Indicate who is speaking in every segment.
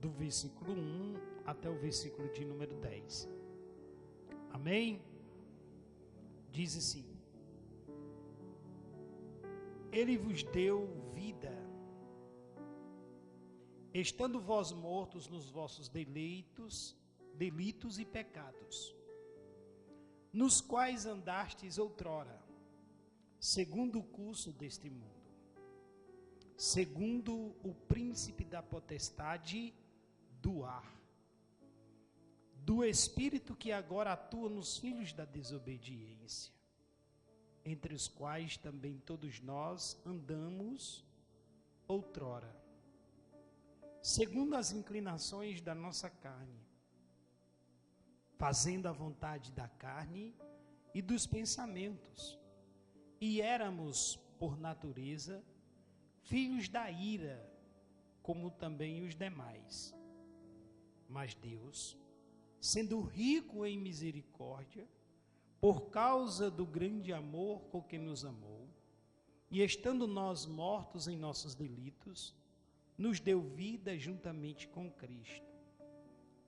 Speaker 1: do versículo 1 até o versículo de número 10. Amém? Diz assim: Ele vos deu vida, estando vós mortos nos vossos delitos e pecados, nos quais andastes outrora, segundo o curso deste mundo, segundo o príncipe da potestade do ar, do espírito que agora atua nos filhos da desobediência, entre os quais também todos nós andamos outrora, segundo as inclinações da nossa carne, fazendo a vontade da carne e dos pensamentos, e éramos, por natureza, filhos da ira, como também os demais. Mas Deus, sendo rico em misericórdia, por causa do grande amor com que nos amou, e estando nós mortos em nossos delitos, nos deu vida juntamente com Cristo.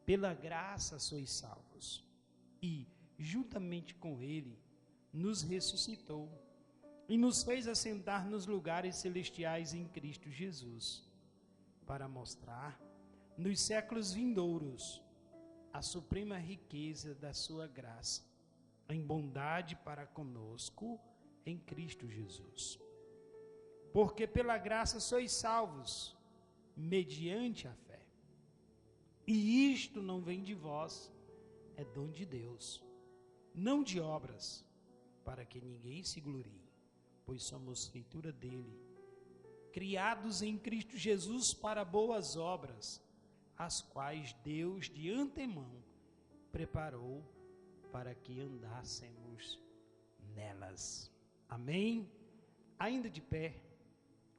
Speaker 1: Pela graça sois salvos, e, juntamente com Ele, nos ressuscitou, e nos fez assentar nos lugares celestiais em Cristo Jesus, para mostrar, nos séculos vindouros, a suprema riqueza da sua graça, em bondade para conosco em Cristo Jesus. Porque pela graça sois salvos, mediante a fé. E isto não vem de vós, é dom de Deus, não de obras, para que ninguém se glorie, pois somos feitura dele, criados em Cristo Jesus para boas obras, as quais Deus de antemão preparou para que andássemos nelas. Amém? Ainda de pé,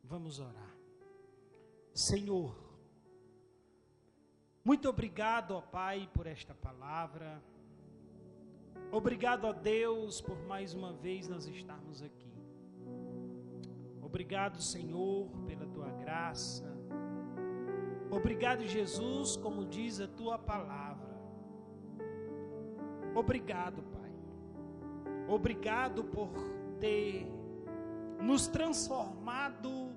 Speaker 1: vamos orar. Senhor, muito obrigado, ó Pai, por esta palavra. Obrigado a Deus por mais uma vez nós estarmos aqui. Obrigado, Senhor, pela tua graça. Obrigado, Jesus, como diz a tua palavra. Obrigado, Pai. Obrigado por ter nos transformado,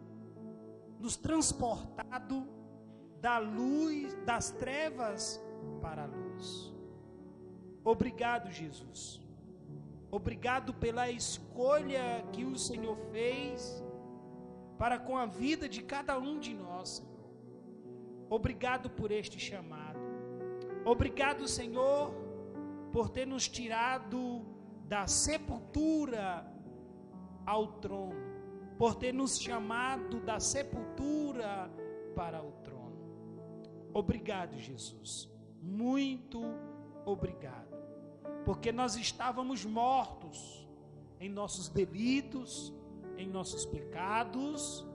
Speaker 1: nos transportado da luz, das trevas para a luz. Obrigado, Jesus. Obrigado pela escolha que o Senhor fez para com a vida de cada um de nós, Senhor. Obrigado por este chamado. Obrigado, Senhor, por ter nos tirado da sepultura ao trono, por ter nos chamado da sepultura para o trono. Obrigado, Jesus. Muito obrigado. Porque nós estávamos mortos em nossos delitos, em nossos pecados,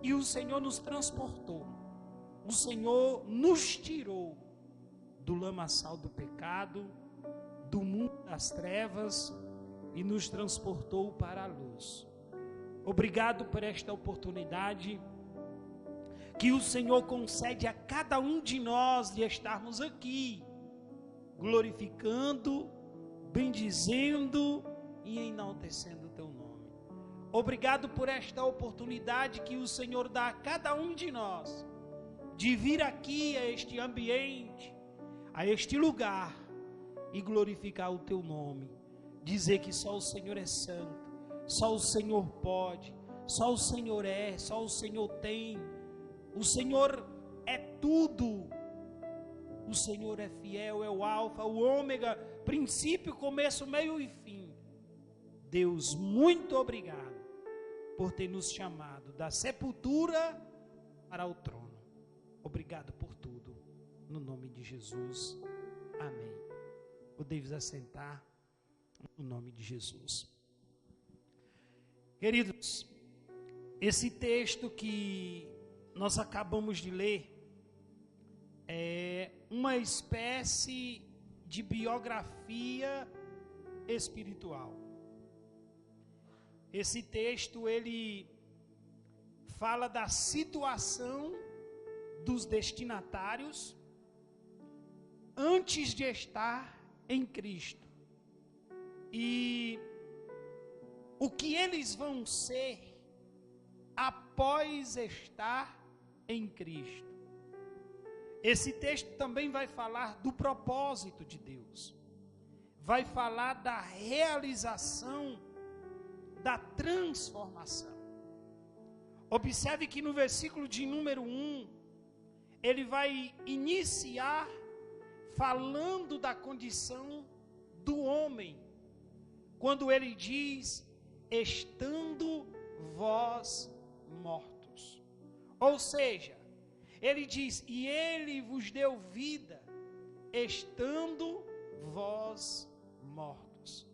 Speaker 1: e o Senhor nos transportou. O Senhor nos tirou do lamaçal do pecado, do mundo das trevas, e nos transportou para a luz. Obrigado por esta oportunidade que o Senhor concede a cada um de nós de estarmos aqui, glorificando, bendizendo e enaltecendo o teu nome. Obrigado por esta oportunidade que o Senhor dá a cada um de nós, de vir aqui a este ambiente, a este lugar, e glorificar o teu nome, dizer que só o Senhor é santo, só o Senhor pode, só o Senhor é, só o Senhor tem, o Senhor é tudo, o Senhor é fiel, é o alfa, o ômega, princípio, começo, meio e fim. Deus, muito obrigado por ter nos chamado da sepultura para o trono. Obrigado por tudo, no nome de Jesus, amém. Podeis assentar, no nome de Jesus. Queridos, esse texto que nós acabamos de ler é uma espécie de biografia espiritual. Esse texto, ele fala da situação dos destinatários antes de estar em Cristo. E o que eles vão ser após estar em Cristo. Esse texto também vai falar do propósito de Deus. Vai falar da realização da transformação. Observe que no versículo de número 1, ele vai iniciar falando da condição do homem, quando ele diz, estando vós mortos. Ou seja, ele diz, e ele vos deu vida, estando vós mortos.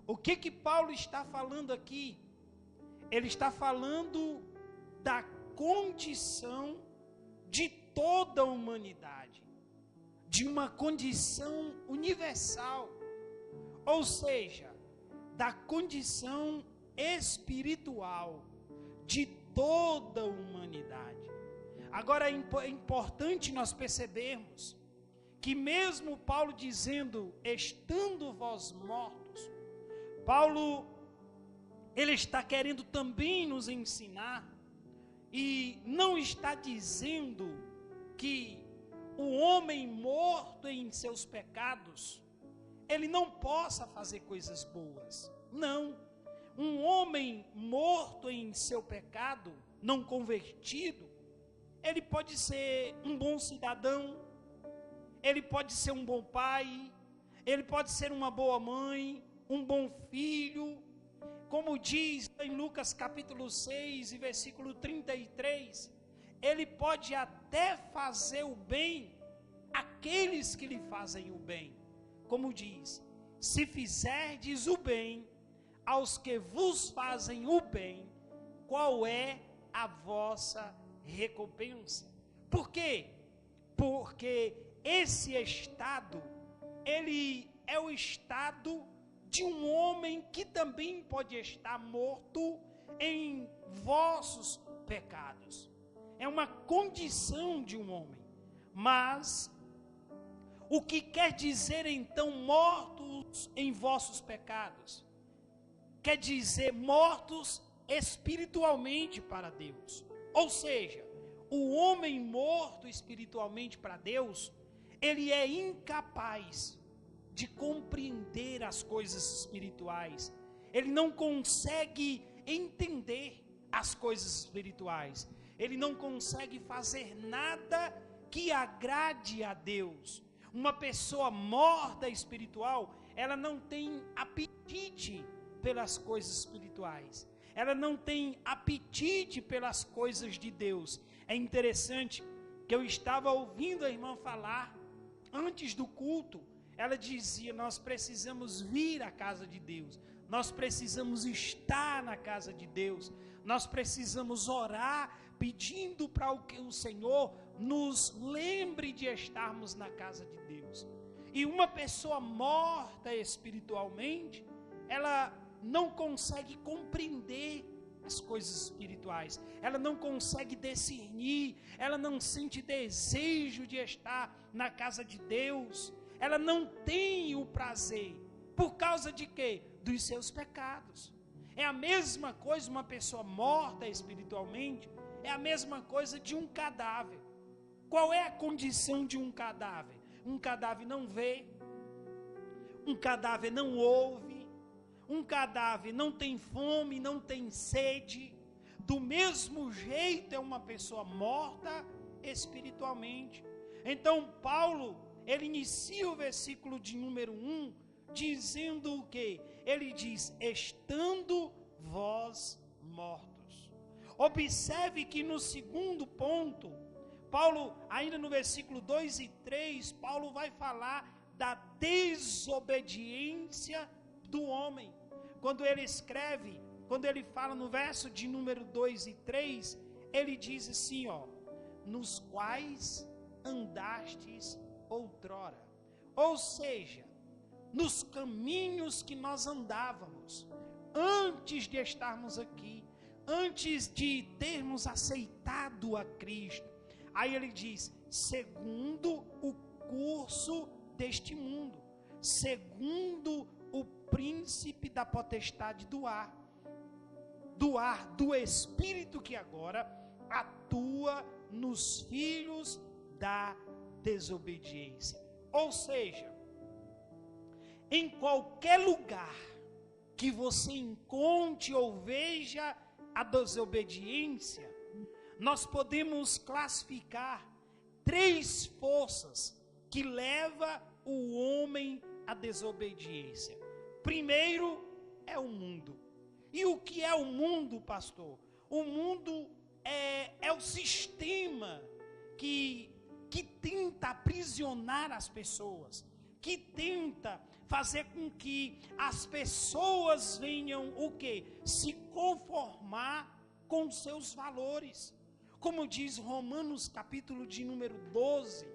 Speaker 1: O que Paulo está falando aqui? Ele está falando da condição de toda a humanidade, de uma condição universal, ou seja, da condição espiritual de toda a humanidade. Agora é importante nós percebermos que mesmo Paulo dizendo, estando vós mortos, Paulo, ele está querendo também nos ensinar, e não está dizendo que o homem morto em seus pecados, ele não possa fazer coisas boas. Não. Um homem morto em seu pecado, não convertido, ele pode ser um bom cidadão, ele pode ser um bom pai, ele pode ser uma boa mãe, um bom filho. Como diz em Lucas capítulo 6 e versículo 33, ele pode até fazer o bem àqueles que lhe fazem o bem. Como diz, se fizerdes o bem aos que vos fazem o bem, qual é a vossa recompensa? Por quê? Porque esse estado, ele é o estado de um homem que também pode estar morto em vossos pecados. É uma condição de um homem. Mas o que quer dizer então mortos em vossos pecados? Quer dizer mortos espiritualmente para Deus. Ou seja, o homem morto espiritualmente para Deus, ele é incapaz de compreender as coisas espirituais. Ele não consegue entender as coisas espirituais. Ele não consegue fazer nada que agrade a Deus. Uma pessoa morta espiritual, ela não tem apetite pelas coisas espirituais. Ela não tem apetite pelas coisas de Deus. É interessante que eu estava ouvindo a irmã falar antes do culto. Ela dizia, nós precisamos vir à casa de Deus, nós precisamos estar na casa de Deus, nós precisamos orar, pedindo para que o Senhor nos lembre de estarmos na casa de Deus. E uma pessoa morta espiritualmente, ela não consegue compreender as coisas espirituais, ela não consegue discernir, ela não sente desejo de estar na casa de Deus. Ela não tem o prazer. Por causa de quê? Dos seus pecados. É a mesma coisa uma pessoa morta espiritualmente, é a mesma coisa de um cadáver. Qual é a condição de um cadáver? Um cadáver não vê, um cadáver não ouve, um cadáver não tem fome, não tem sede. Do mesmo jeito é uma pessoa morta espiritualmente. Então Paulo, ele inicia o versículo de número 1, dizendo o quê? Ele diz, estando vós mortos. Observe que no segundo ponto, Paulo, ainda no versículo 2 e 3, Paulo vai falar da desobediência do homem. Quando ele escreve, quando ele fala no verso de número 2 e 3, ele diz assim, nos quais andastes outrora, ou seja, nos caminhos que nós andávamos, antes de estarmos aqui, antes de termos aceitado a Cristo, Aí ele diz, segundo o curso deste mundo, segundo o príncipe da potestade do ar, do espírito que agora atua nos filhos da desobediência. Ou seja, em qualquer lugar que você encontre ou veja a desobediência, nós podemos classificar 3 forças que levam o homem à desobediência. Primeiro é o mundo. E o que é o mundo, pastor? O mundo é o sistema que tenta aprisionar as pessoas, que tenta fazer com que as pessoas venham o quê? Se conformar com seus valores. Como diz Romanos capítulo de número 12,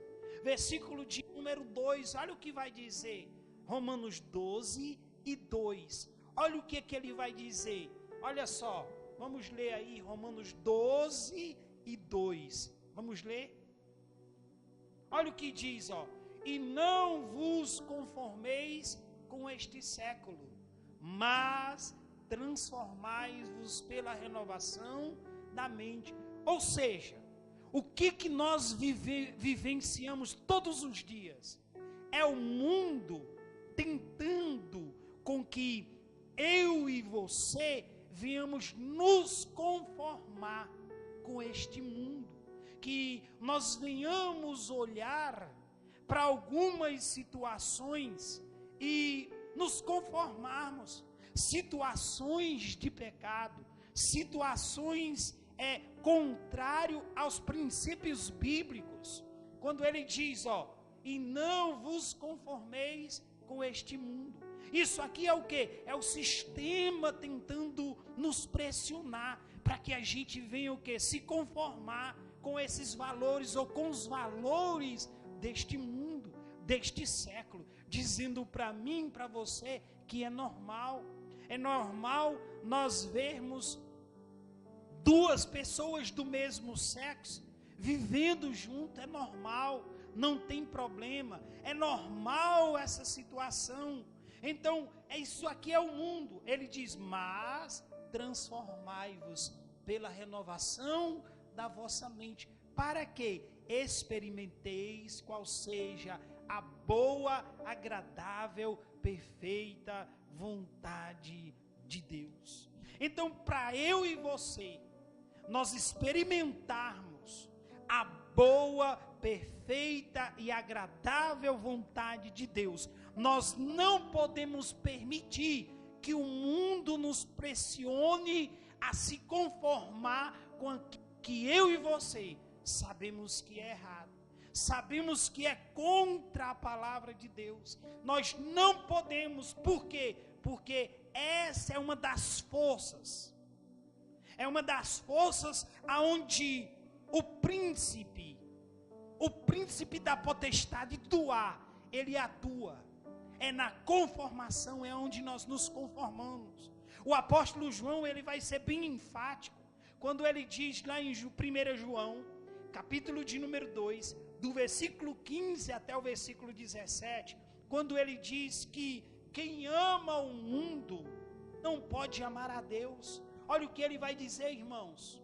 Speaker 1: versículo de número 2, olha o que vai dizer. Romanos 12 e 2. Olha o que ele vai dizer. Olha só, vamos ler aí Romanos 12 e 2. Vamos ler? Olha o que diz, ó. E não vos conformeis com este século, mas transformai-vos pela renovação da mente. Ou seja, o que nós vivenciamos todos os dias? É o mundo tentando com que eu e você venhamos nos conformar com este mundo, que nós venhamos olhar para algumas situações e nos conformarmos, situações de pecado, situações contrário aos princípios bíblicos, quando ele diz, ó, e não vos conformeis com este mundo. Isso aqui é o quê? É o sistema tentando nos pressionar para que a gente venha o quê? Se conformar com esses valores ou com os valores deste mundo, deste século, dizendo para mim, para você, que é normal nós vermos 2 pessoas do mesmo sexo vivendo junto, é normal, não tem problema, é normal essa situação. Então, isso aqui é o mundo. Ele diz, mas transformai-vos pela renovação da vossa mente, para que experimenteis qual seja a boa, agradável, perfeita vontade de Deus. Então, para eu e você, nós experimentarmos a boa, perfeita e agradável vontade de Deus, nós não podemos permitir que o mundo nos pressione a se conformar com aquilo que eu e você sabemos que é errado, sabemos que é contra a palavra de Deus. Nós não podemos, por quê? Porque essa é uma das forças, aonde o príncipe da potestade do ar, ele atua. É na conformação, é onde nós nos conformamos. O apóstolo João, ele vai ser bem enfático, quando ele diz lá em 1 João, capítulo de número 2, do versículo 15 até o versículo 17, quando ele diz que quem ama o mundo não pode amar a Deus. Olha o que ele vai dizer, irmãos.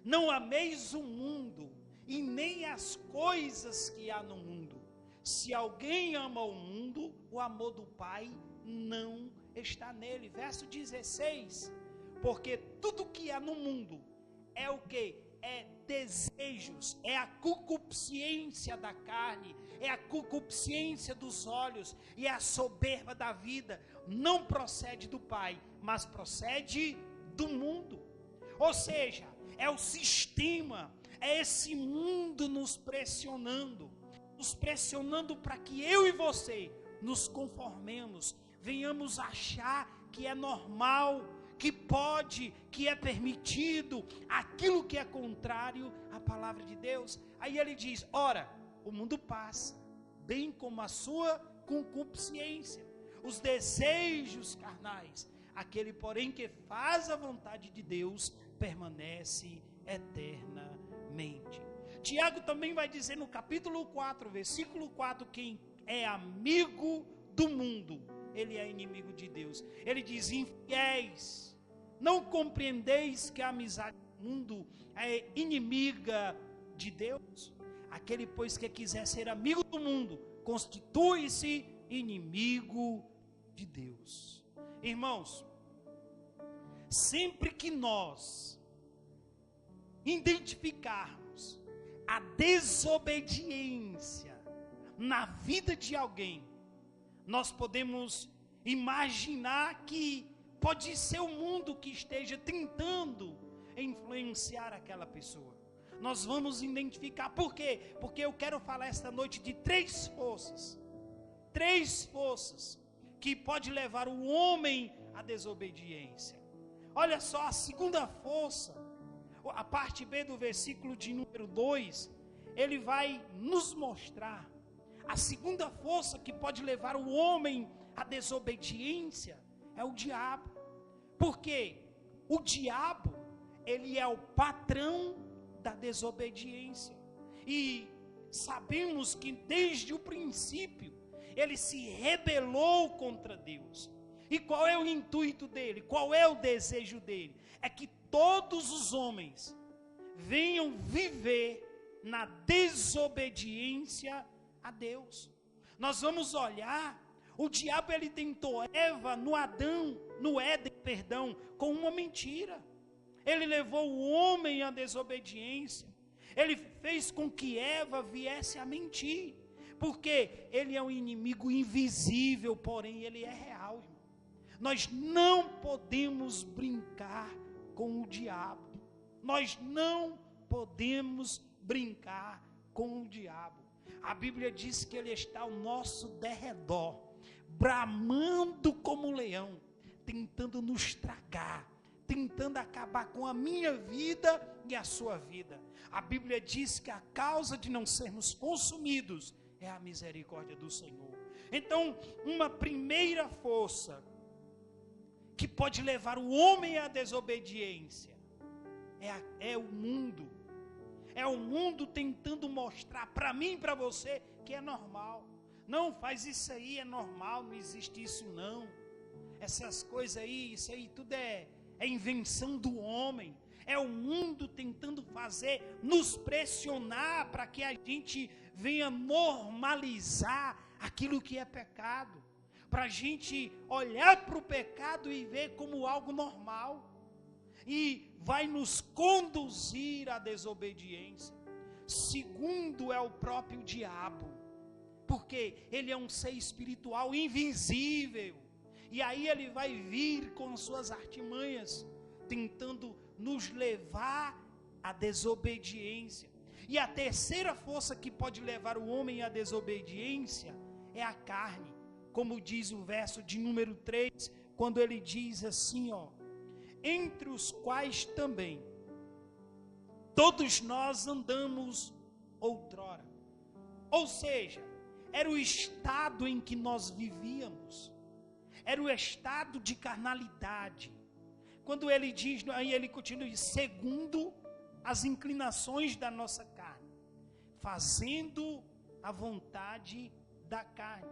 Speaker 1: Não ameis o mundo e nem as coisas que há no mundo. Se alguém ama o mundo, o amor do Pai não está nele. Verso 16. Porque tudo que há no mundo é o que? É desejos, é a concupiscência da carne, é a concupiscência dos olhos e é a soberba da vida. Não procede do Pai, mas procede do mundo. Ou seja, é o sistema, é esse mundo nos pressionando para que eu e você nos conformemos, venhamos achar que é normal, que pode, que é permitido, aquilo que é contrário à palavra de Deus. Aí ele diz, ora, o mundo passa, bem como a sua concupiscência, os desejos carnais. Aquele, porém, que faz a vontade de Deus, permanece eternamente. Tiago também vai dizer no capítulo 4, versículo 4, quem é amigo do mundo, ele é inimigo de Deus. Ele diz: infiéis, não compreendeis que a amizade do mundo é inimiga de Deus? Aquele, pois, que quiser ser amigo do mundo, constitui-se inimigo de Deus. Irmãos, sempre que nós identificarmos a desobediência na vida de alguém, nós podemos imaginar que pode ser o mundo que esteja tentando influenciar aquela pessoa. Nós vamos identificar. Por quê? Porque eu quero falar esta noite de três forças que pode levar o homem à desobediência. Olha só, a segunda força, a parte B do versículo de número 2, ele vai nos mostrar a segunda força que pode levar o homem à desobediência é o diabo. Porque o diabo, ele é o patrão da desobediência. E sabemos que desde o princípio ele se rebelou contra Deus. E qual é o intuito dele? Qual é o desejo dele? É que todos os homens venham viver na desobediência a Deus. Nós vamos olhar, o diabo ele tentou Eva no Éden, com uma mentira. Ele levou o homem à desobediência. Ele fez com que Eva viesse a mentir. Porque ele é um inimigo invisível, porém ele é real, irmão. Nós não podemos brincar com o diabo. Nós não podemos brincar com o diabo. A Bíblia diz que ele está ao nosso derredor, bramando como um leão, tentando nos tragar, tentando acabar com a minha vida e a sua vida. A Bíblia diz que a causa de não sermos consumidos é a misericórdia do Senhor. Então, uma primeira força que pode levar o homem à desobediência é o mundo. É o mundo tentando mostrar para mim e para você que é normal. Não, faz isso aí, é normal, não existe isso não. Essas coisas aí, isso aí tudo é invenção do homem. É o mundo tentando nos pressionar para que a gente venha normalizar aquilo que é pecado. Para a gente olhar para o pecado e ver como algo normal. E vai nos conduzir à desobediência. Segundo, é o próprio diabo. Porque ele é um ser espiritual invisível. E aí ele vai vir com suas artimanhas, tentando nos levar à desobediência. E a terceira força que pode levar o homem à desobediência é a carne. Como diz o verso de número 3, quando ele diz assim, entre os quais também todos nós andamos outrora. Ou seja, era o estado em que nós vivíamos. Era o estado de carnalidade. Quando ele diz, aí ele continua, segundo as inclinações da nossa carne, fazendo a vontade da carne.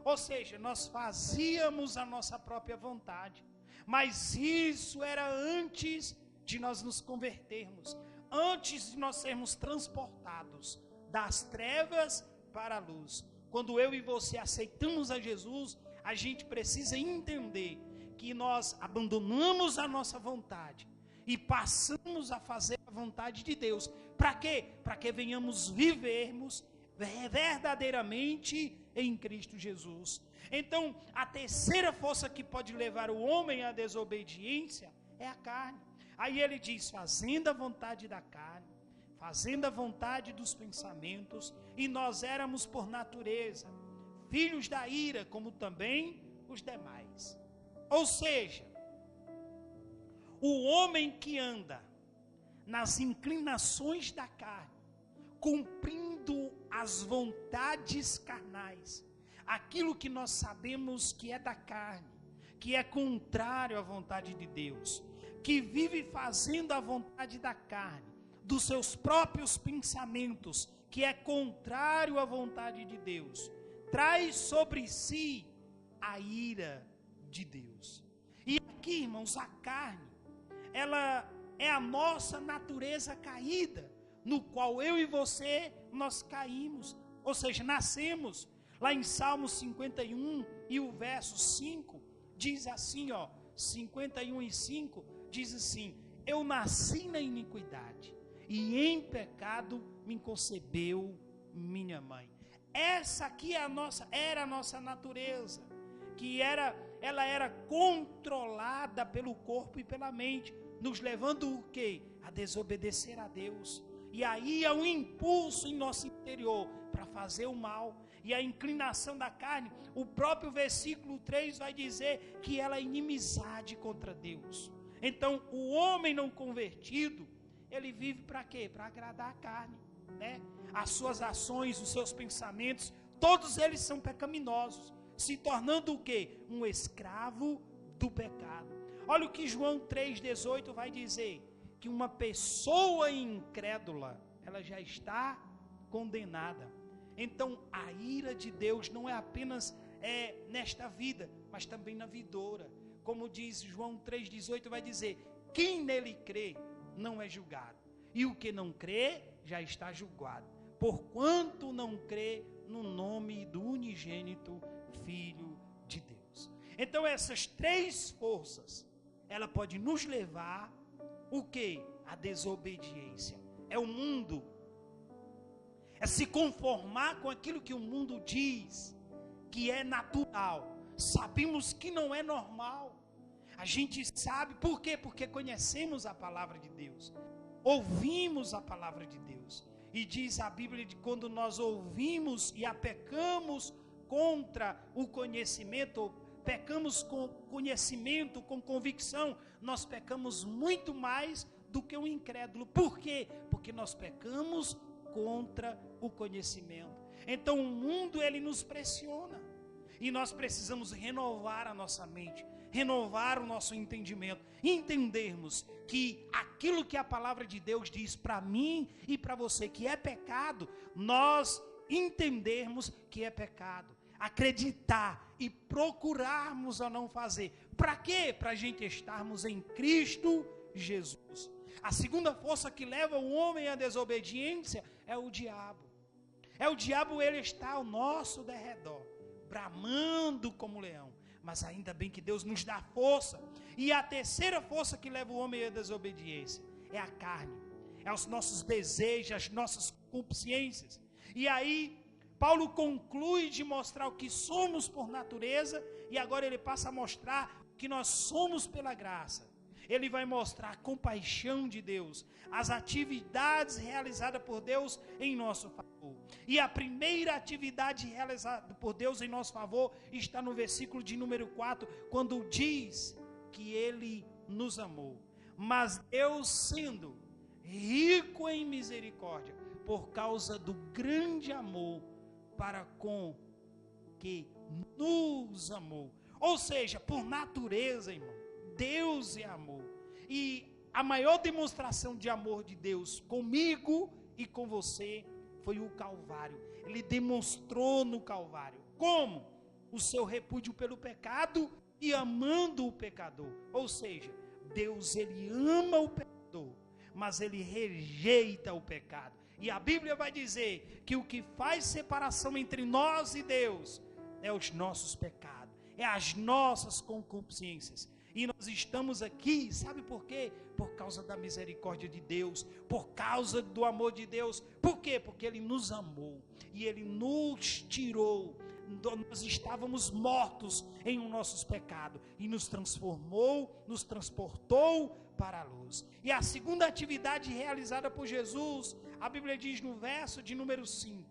Speaker 1: Ou seja, nós fazíamos a nossa própria vontade. Mas isso era antes de nós nos convertermos, antes de nós sermos transportados das trevas para a luz. Quando eu e você aceitamos a Jesus, a gente precisa entender que nós abandonamos a nossa vontade e passamos a fazer a vontade de Deus. Para quê? Para que venhamos vivermos verdadeiramente em Cristo Jesus. Então, a terceira força que pode levar o homem à desobediência é a carne. Aí ele diz, fazendo a vontade da carne, fazendo a vontade dos pensamentos, e nós éramos por natureza filhos da ira, como também os demais. Ou seja, o homem que anda nas inclinações da carne, cumprindo as vontades carnais, aquilo que nós sabemos que é da carne, que é contrário à vontade de Deus, que vive fazendo a vontade da carne, dos seus próprios pensamentos, que é contrário à vontade de Deus, traz sobre si a ira de Deus. E aqui, irmãos, a carne, ela é a nossa natureza caída, no qual eu e você, nós caímos, ou seja, nascemos. Lá em Salmos 51 e o verso 5, diz assim, 51 e 5, diz assim: eu nasci na iniquidade, e em pecado me concebeu minha mãe. Essa aqui era a nossa natureza, que ela era controlada pelo corpo e pela mente, nos levando o quê? A desobedecer a Deus. E aí há um impulso em nosso interior para fazer o mal. E a inclinação da carne, o próprio versículo 3 vai dizer que ela é inimizade contra Deus. Então, o homem não convertido, ele vive para quê? Para agradar a carne, né? As suas ações, os seus pensamentos, todos eles são pecaminosos, se tornando o quê? Um escravo do pecado. Olha o que João 3,18 vai dizer, que uma pessoa incrédula, ela já está condenada. Então, a ira de Deus não é apenas nesta vida, mas também na vindoura. Como diz João 3,18, vai dizer: quem nele crê não é julgado, e o que não crê já está julgado, porquanto não crê no nome do unigênito Filho de Deus. Então, essas três forças, ela pode nos levar o quê? A desobediência. É o mundo. É se conformar com aquilo que o mundo diz que é natural. Sabemos que não é normal. A gente sabe por quê? Porque conhecemos a palavra de Deus. Ouvimos a palavra de Deus. E diz a Bíblia que quando nós ouvimos e apecamos contra o conhecimento, ou pecamos com conhecimento, com convicção, nós pecamos muito mais do que o incrédulo. Por quê? Porque nós pecamos contra o conhecimento. Então o mundo, ele nos pressiona, e nós precisamos renovar a nossa mente, renovar o nosso entendimento, entendermos que aquilo que a palavra de Deus diz para mim e para você que é pecado, nós entendermos que é pecado, acreditar e procurarmos a não fazer. Para quê? Para a gente estarmos em Cristo Jesus. A segunda força que leva o homem à desobediência é o diabo. É o diabo, ele está ao nosso derredor, bramando como leão. Mas ainda bem que Deus nos dá força. E a terceira força que leva o homem à desobediência é a carne, é os nossos desejos, as nossas consciências. E aí Paulo conclui de mostrar o que somos por natureza, e agora ele passa a mostrar o que nós somos pela graça. Ele vai mostrar a compaixão de Deus, as atividades realizadas por Deus em nosso favor. E a primeira atividade realizada por Deus em nosso favor está no versículo de número 4, quando diz que Ele nos amou. Mas Deus, sendo rico em misericórdia, por causa do grande amor para com que nos amou. Ou seja, por natureza, irmão, Deus é amor. E a maior demonstração de amor de Deus comigo e com você foi o Calvário. Ele demonstrou no Calvário. Como? O seu repúdio pelo pecado e amando o pecador. Ou seja, Deus, ele ama o pecador, mas ele rejeita o pecado. E a Bíblia vai dizer que o que faz separação entre nós e Deus é os nossos pecados, é as nossas concupiscências. E nós estamos aqui, sabe por quê? Por causa da misericórdia de Deus, por causa do amor de Deus. Por quê? Porque Ele nos amou e Ele nos tirou. Nós estávamos mortos em nossos pecados e nos transformou, nos transportou para a luz. E a segunda atividade realizada por Jesus, a Bíblia diz no verso de número 5,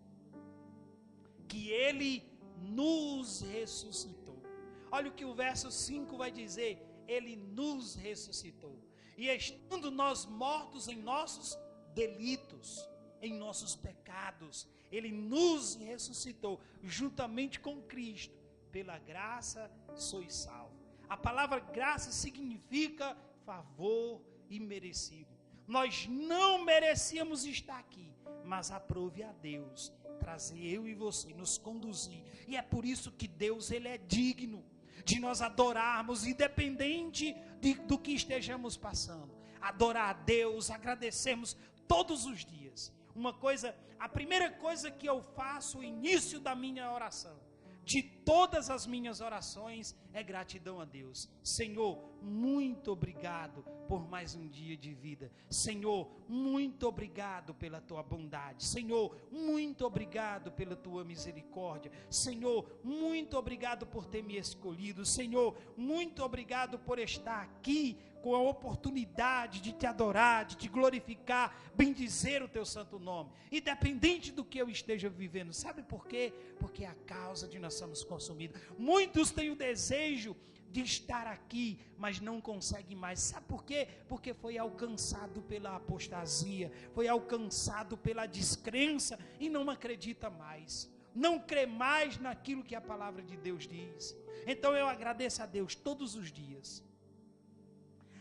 Speaker 1: que Ele nos ressuscitou. Olha o que o verso 5 vai dizer: Ele nos ressuscitou. E estando nós mortos em nossos delitos, em nossos pecados, Ele nos ressuscitou juntamente com Cristo. Pela graça sois salvos. A palavra graça significa favor imerecido. Nós não merecíamos estar aqui, mas aprove a Deus trazer eu e você, nos conduzir. E é por isso que Deus, Ele é digno de nós adorarmos, independente do que estejamos passando. Adorar a Deus, agradecermos todos os dias. A primeira coisa que eu faço, o início da minha oração, de todas as minhas orações, é gratidão a Deus. Senhor, muito obrigado por mais um dia de vida. Senhor, muito obrigado pela tua bondade. Senhor, muito obrigado pela tua misericórdia. Senhor, muito obrigado por ter me escolhido. Senhor, muito obrigado por estar aqui com a oportunidade de te adorar, de te glorificar, bendizer o teu santo nome, independente do que eu esteja vivendo. Sabe por quê? Porque é a causa de nós sermos consumidos. Muitos têm o desejo de estar aqui, mas não conseguem mais. Sabe por quê? Porque foi alcançado pela apostasia, foi alcançado pela descrença e não acredita mais, não crê mais naquilo que a palavra de Deus diz. Então eu agradeço a Deus todos os dias.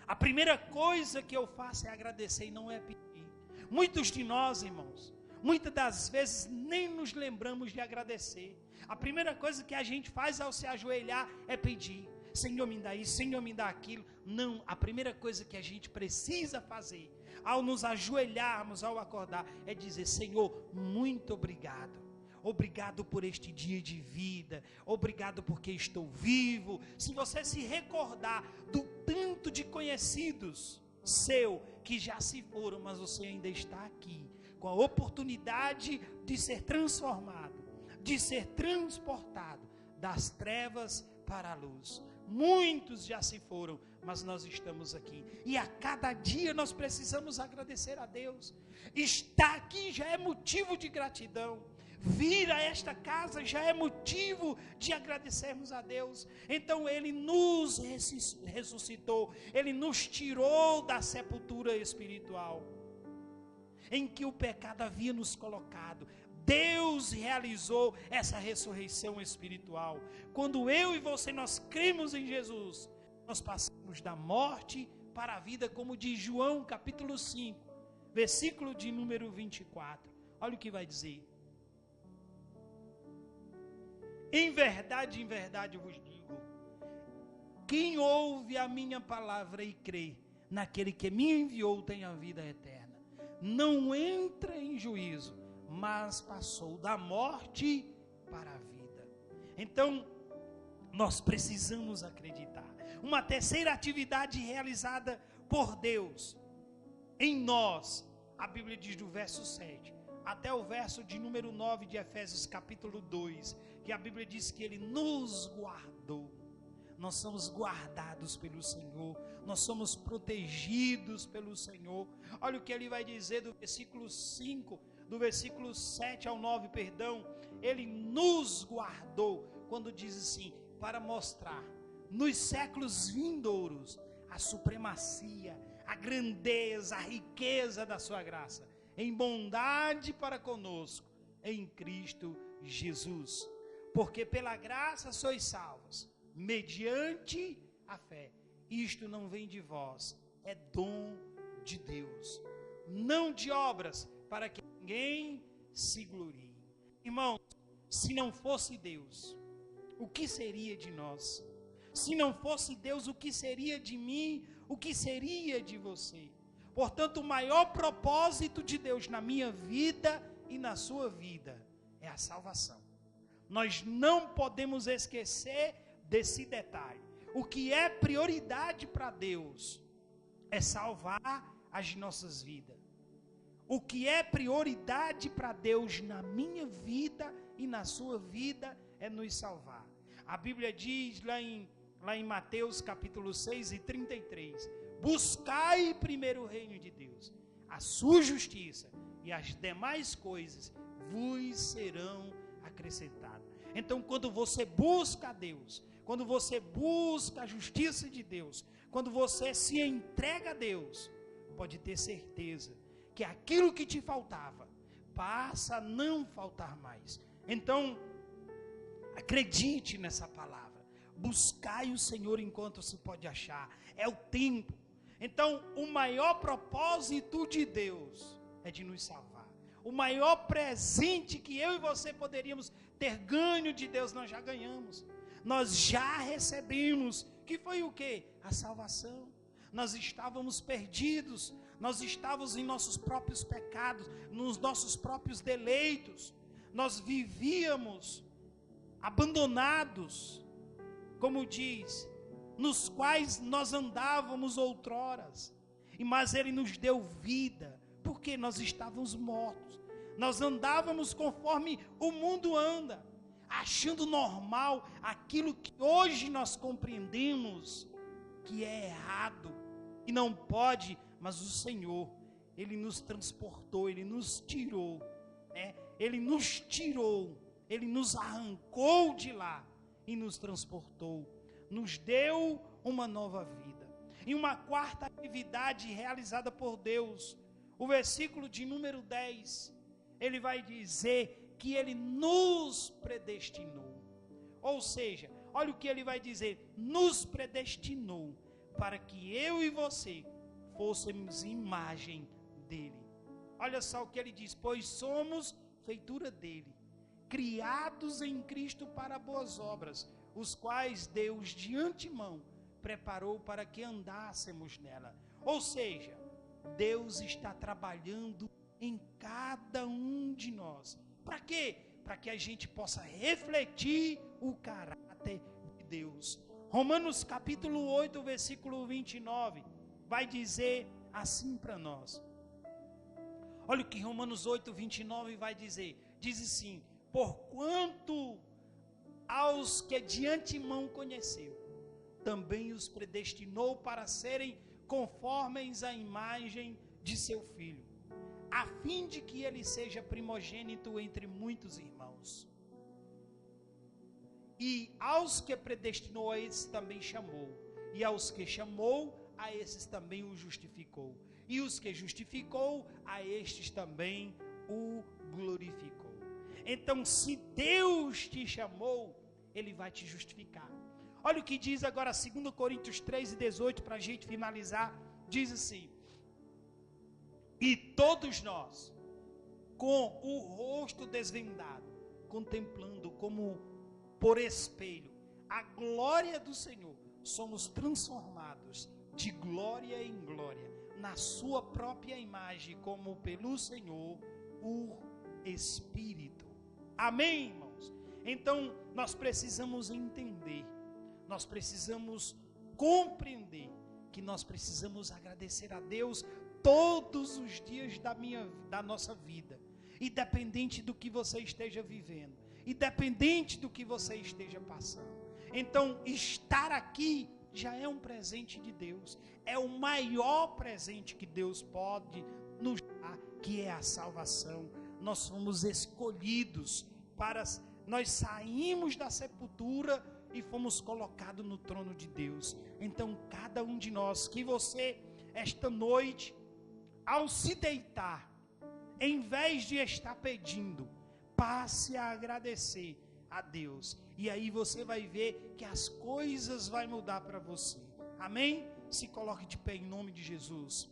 Speaker 1: A primeira coisa que eu faço é agradecer e não é pedir. Muitos de nós, irmãos, muitas das vezes nem nos lembramos de agradecer. A primeira coisa que a gente faz ao se ajoelhar é pedir. Senhor, me dá isso, Senhor, me dá aquilo. Não, a primeira coisa que a gente precisa fazer ao nos ajoelharmos, ao acordar, é dizer: Senhor, muito obrigado. Obrigado por este dia de vida, obrigado porque estou vivo. Se você se recordar do tanto de conhecidos seu que já se foram, mas você ainda está aqui, com a oportunidade de ser transformado, de ser transportado das trevas para a luz. Muitos já se foram, mas nós estamos aqui, e a cada dia nós precisamos agradecer a Deus. Estar aqui já é motivo de gratidão. Vir a esta casa já é motivo de agradecermos a Deus. Então Ele nos ressuscitou, Ele nos tirou da sepultura espiritual, em que o pecado havia nos colocado. Deus realizou essa ressurreição espiritual. Quando eu e você, nós cremos em Jesus, nós passamos da morte para a vida, como diz João capítulo 5, versículo de número 24. Olha o que vai dizer: em verdade eu vos digo, quem ouve a minha palavra e crê naquele que me enviou tem a vida eterna. Não entra em juízo, mas passou da morte para a vida. Então, nós precisamos acreditar. Uma terceira atividade realizada por Deus em nós, a Bíblia diz do verso 7 até o verso de número 9 de Efésios capítulo 2, que a Bíblia diz que Ele nos guardou. Nós somos guardados pelo Senhor, nós somos protegidos pelo Senhor. Olha o que Ele vai dizer do versículo 5, do versículo 7 ao 9, Ele nos guardou, quando diz assim: para mostrar nos séculos vindouros a supremacia, a grandeza, a riqueza da sua graça, em bondade para conosco, em Cristo Jesus. Porque pela graça sois salvos, mediante a fé. Isto não vem de vós, é dom de Deus, não de obras, para que ninguém se glorie. Irmãos, se não fosse Deus, o que seria de nós? Se não fosse Deus, o que seria de mim? O que seria de você? Portanto, o maior propósito de Deus na minha vida e na sua vida é a salvação. Nós não podemos esquecer desse detalhe. O que é prioridade para Deus é salvar as nossas vidas. O que é prioridade para Deus na minha vida e na sua vida é nos salvar. A Bíblia diz lá em Mateus capítulo 6 e 33, buscai primeiro o reino de Deus, a sua justiça, e as demais coisas vos serão acrescentadas. Então, quando você busca a Deus, quando você busca a justiça de Deus, quando você se entrega a Deus, pode ter certeza que aquilo que te faltava passa a não faltar mais. Então, acredite nessa palavra. Buscai o Senhor enquanto se pode achar. É o tempo. Então, o maior propósito de Deus é de nos salvar. O maior presente que eu e você poderíamos ter ganho de Deus, nós já ganhamos. Nós já recebemos, que foi o quê? A salvação. Nós estávamos perdidos, nós estávamos em nossos próprios pecados, nos nossos próprios deleitos. Nós vivíamos abandonados, como diz, nos quais nós andávamos outroras, mas Ele nos deu vida, porque nós estávamos mortos. Nós andávamos conforme o mundo anda, achando normal aquilo que hoje nós compreendemos que é errado e não pode, mas o Senhor, Ele nos transportou, Ele nos tirou, né? Ele nos tirou, Ele nos arrancou de lá e nos transportou, nos deu uma nova vida. E uma quarta atividade realizada por Deus, o versículo de número 10, ele vai dizer que Ele nos predestinou. Ou seja, olha o que ele vai dizer, nos predestinou para que eu e você fôssemos imagem dEle. Olha só o que ele diz, pois somos feitura dEle, criados em Cristo para boas obras, os quais Deus de antemão preparou para que andássemos nela. Ou seja, Deus está trabalhando em cada um de nós. Para quê? Para que a gente possa refletir o caráter de Deus. Romanos capítulo 8, versículo 29, vai dizer assim para nós. Olha o que Romanos 8, 29 vai dizer. Diz assim, porquanto aos que de antemão conheceu, também os predestinou para serem conformes à imagem de seu Filho, a fim de que ele seja primogênito entre muitos irmãos. E aos que predestinou, a esses também chamou. E aos que chamou, a esses também o justificou. E os que justificou, a estes também o glorificou. Então, se Deus te chamou, Ele vai te justificar. Olha o que diz agora 2 Coríntios 3:18, para a gente finalizar. Diz assim, e todos nós, com o rosto desvendado, contemplando como por espelho a glória do Senhor, somos transformados de glória em glória, na sua própria imagem, como pelo Senhor, o Espírito. Amém, irmãos? Então, nós precisamos entender, nós precisamos compreender, que nós precisamos agradecer a Deus todos os dias da nossa vida, independente do que você esteja vivendo, independente do que você esteja passando. Então, estar aqui já é um presente de Deus, é o maior presente que Deus pode nos dar, que é a salvação. Nós somos escolhidos nós saímos da sepultura e fomos colocados no trono de Deus. Então, cada um de nós, que você, esta noite, ao se deitar, em vez de estar pedindo, passe a agradecer a Deus. E aí você vai ver que as coisas vão mudar para você. Amém? Se coloque de pé em nome de Jesus.